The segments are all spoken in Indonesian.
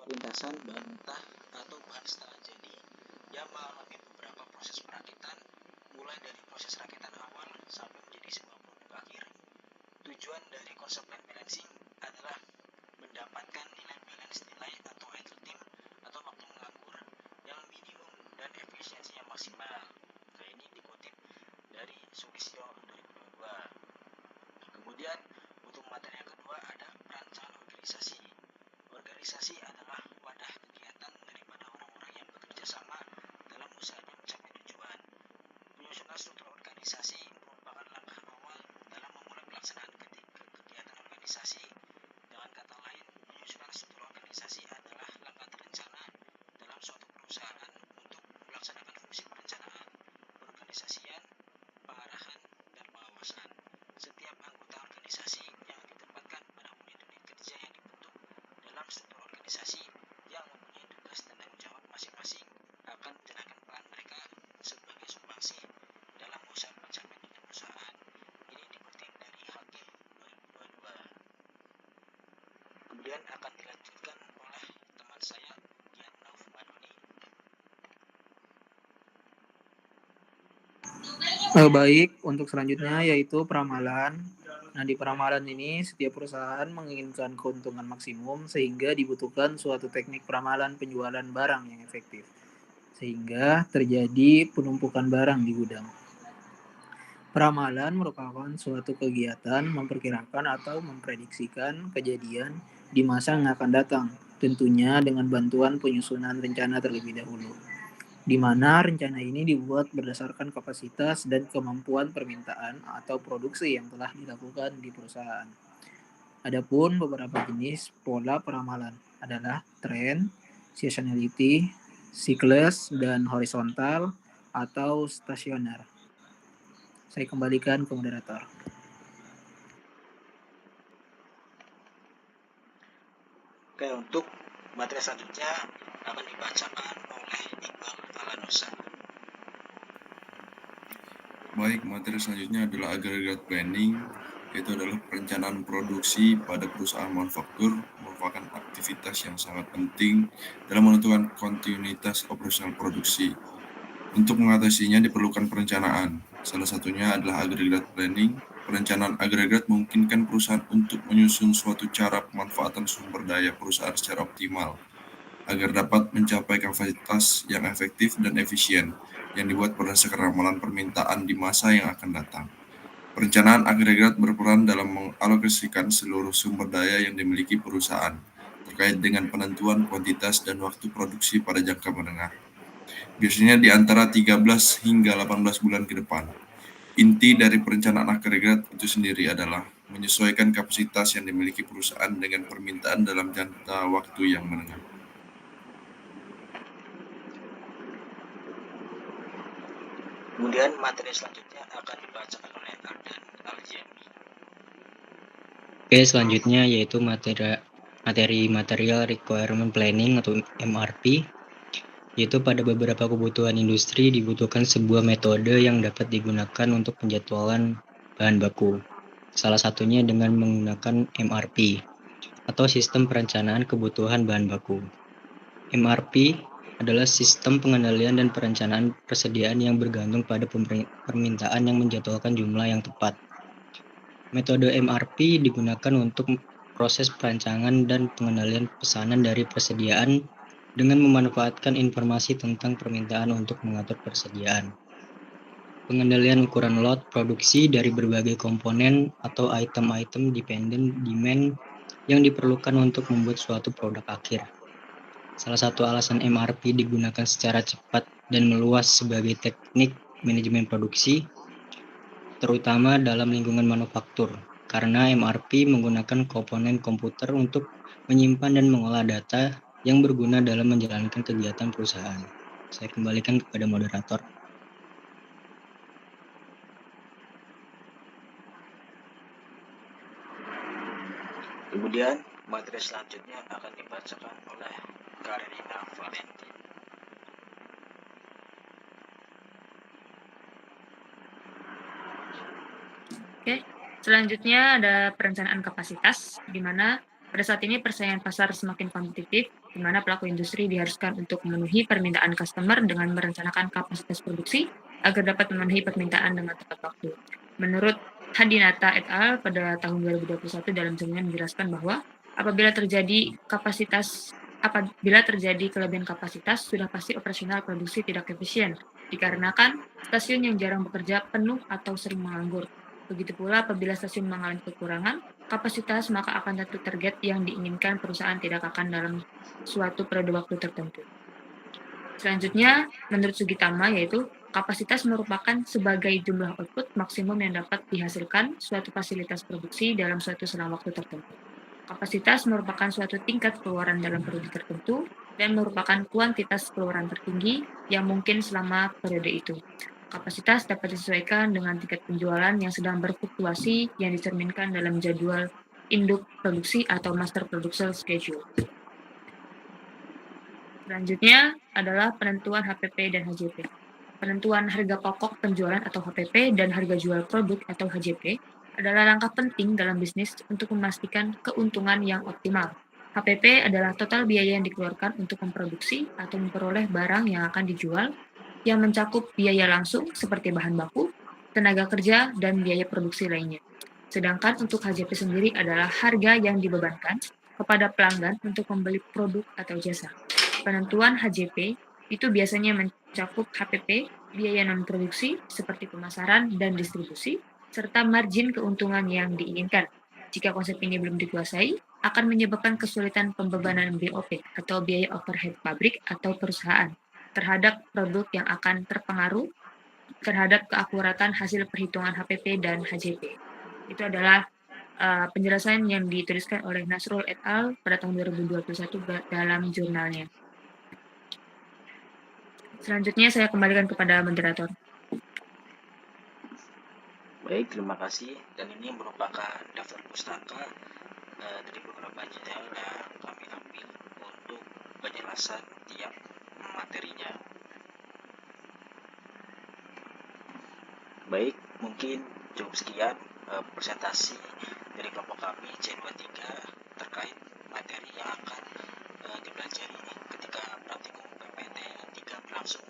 lintasan bahan mentah atau bahan setengah jadi yang mengalami beberapa proses perakitan, mulai dari proses rakitan awal sampai menjadi sebuah produk akhir. Tujuan dari konsep line balancing adalah mendapatkan nilai balance nilai atau idle time atau waktu menganggur yang minimum dan efisiensi yang maksimal. Nah, ini dikutip dari Sulisyo 2022. Kemudian untuk materi yang kedua ada perancangan organisasi. Organisasi adalah wadah kegiatan daripada orang-orang yang bekerja sama dalam usahanya mencapai tujuan. Penyusunan struktur organisasi merupakan langkah awal dalam memulai pelaksanaan kegiatan organisasi. Dengan kata lain, penyusunan struktur organisasi adalah langkah terencana dalam suatu perusahaan untuk melaksanakan fungsi perencanaan, perorganisasian, pengarahan, dan pengawasan. Setiap anggota organisasi yang ditempatkan pada unit-unit kerja yang dibentuk dalam struktur organisasi yang mempunyai tugas dan tanggung jawab masing-masing akan menjalankan peran mereka sebagai sumbangsi dalam usaha pencapaian tujuan perusahaan. Ini dikutip dari Hakim 2022. Kemudian akan dilanjutkan oleh teman saya Gian Nauf Madoni. Baik, untuk selanjutnya yaitu peramalan. Nah, di peramalan ini setiap perusahaan menginginkan keuntungan maksimum sehingga dibutuhkan suatu teknik peramalan penjualan barang yang efektif. Sehingga terjadi penumpukan barang di gudang. Peramalan merupakan suatu kegiatan memperkirakan atau memprediksikan kejadian di masa yang akan datang, tentunya dengan bantuan penyusunan rencana terlebih dahulu, di mana rencana ini dibuat berdasarkan kapasitas dan kemampuan permintaan atau produksi yang telah dilakukan di perusahaan. Adapun beberapa jenis pola peramalan adalah trend, seasonality, cycles, dan horizontal atau stasioner. Saya kembalikan ke moderator. Oke, untuk materi selanjutnya akan dibacakan oleh Iqbal Alanusa. Baik, materi selanjutnya adalah aggregate planning, yaitu adalah perencanaan produksi pada perusahaan manufaktur, merupakan aktivitas yang sangat penting dalam menentukan kontinuitas operasional produksi. Untuk mengatasinya diperlukan perencanaan. Salah satunya adalah aggregate planning. Perencanaan agregat memungkinkan perusahaan untuk menyusun suatu cara pemanfaatan sumber daya perusahaan secara optimal agar dapat mencapai kapasitas yang efektif dan efisien yang dibuat berdasarkan ramalan permintaan di masa yang akan datang. Perencanaan agregat berperan dalam mengalokasikan seluruh sumber daya yang dimiliki perusahaan terkait dengan penentuan kuantitas dan waktu produksi pada jangka menengah. Biasanya di antara 13 hingga 18 bulan ke depan. Inti dari perencanaan agregat itu sendiri adalah menyesuaikan kapasitas yang dimiliki perusahaan dengan permintaan dalam jangka waktu yang menengah. Kemudian materi selanjutnya akan dibacakan oleh Ardan Aljami. Oke, selanjutnya yaitu materi Material Requirement Planning atau MRP, yaitu pada beberapa kebutuhan industri dibutuhkan sebuah metode yang dapat digunakan untuk penjadwalan bahan baku. Salah satunya dengan menggunakan MRP atau Sistem Perencanaan Kebutuhan Bahan Baku. MRP adalah sistem pengendalian dan perencanaan persediaan yang bergantung pada permintaan yang menjadwalkan jumlah yang tepat. Metode MRP digunakan untuk proses perancangan dan pengendalian pesanan dari persediaan dengan memanfaatkan informasi tentang permintaan untuk mengatur persediaan. Pengendalian ukuran lot produksi dari berbagai komponen atau item-item dependent demand yang diperlukan untuk membuat suatu produk akhir. Salah satu alasan MRP digunakan secara cepat dan meluas sebagai teknik manajemen produksi, terutama dalam lingkungan manufaktur, karena MRP menggunakan komponen komputer untuk menyimpan dan mengolah data yang berguna dalam menjalankan kegiatan perusahaan. Saya kembalikan kepada moderator. Kemudian materi selanjutnya akan dibacakan oleh Karina Valentin. Oke, selanjutnya ada perencanaan kapasitas, di mana Pada saat ini persaingan pasar semakin kompetitif, di mana pelaku industri diharuskan untuk memenuhi permintaan customer dengan merencanakan kapasitas produksi agar dapat memenuhi permintaan dengan tepat waktu. Menurut Hadinata et al. Pada tahun 2021 dalam jurnalnya menjelaskan bahwa apabila terjadi kelebihan kapasitas, sudah pasti operasional produksi tidak efisien, dikarenakan stasiun yang jarang bekerja penuh atau sering menganggur. Begitu pula apabila stasiun mengalami kekurangan kapasitas, maka akan tentu target yang diinginkan perusahaan tidak akan dalam suatu periode waktu tertentu. Selanjutnya, menurut Sugitama, yaitu kapasitas merupakan sebagai jumlah output maksimum yang dapat dihasilkan suatu fasilitas produksi dalam suatu selang waktu tertentu. Kapasitas merupakan suatu tingkat keluaran dalam periode tertentu dan merupakan kuantitas keluaran tertinggi yang mungkin selama periode itu. Kapasitas dapat disesuaikan dengan tingkat penjualan yang sedang berfluktuasi yang dicerminkan dalam jadwal induk produksi atau master production schedule. Selanjutnya adalah penentuan HPP dan HJP. Penentuan harga pokok penjualan atau HPP dan harga jual produk atau HJP adalah langkah penting dalam bisnis untuk memastikan keuntungan yang optimal. HPP adalah total biaya yang dikeluarkan untuk memproduksi atau memperoleh barang yang akan dijual, yang mencakup biaya langsung seperti bahan baku, tenaga kerja, dan biaya produksi lainnya. Sedangkan untuk HJP sendiri adalah harga yang dibebankan kepada pelanggan untuk membeli produk atau jasa. Penentuan HJP itu biasanya mencakup HPP, biaya non-produksi seperti pemasaran dan distribusi, serta margin keuntungan yang diinginkan. Jika konsep ini belum dikuasai, akan menyebabkan kesulitan pembebanan BOP atau biaya overhead pabrik atau perusahaan terhadap produk yang akan terpengaruh terhadap keakuratan hasil perhitungan HPP dan HJP. Itu adalah penjelasan yang dituliskan oleh Nasrul et al. Pada tahun 2021 dalam jurnalnya. Selanjutnya saya kembalikan kepada moderator. Baik, terima kasih. Dan ini merupakan daftar pustaka dari beberapa jurnal yang kami ambil untuk penjelasan tiap materinya. Baik, mungkin cukup sekian presentasi dari kelompok kami C23 terkait materi yang akan dipelajari ketika praktikum PPT 3 berlangsung.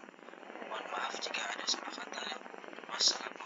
Mohon maaf jika ada salah kata. Wassalamualaikum.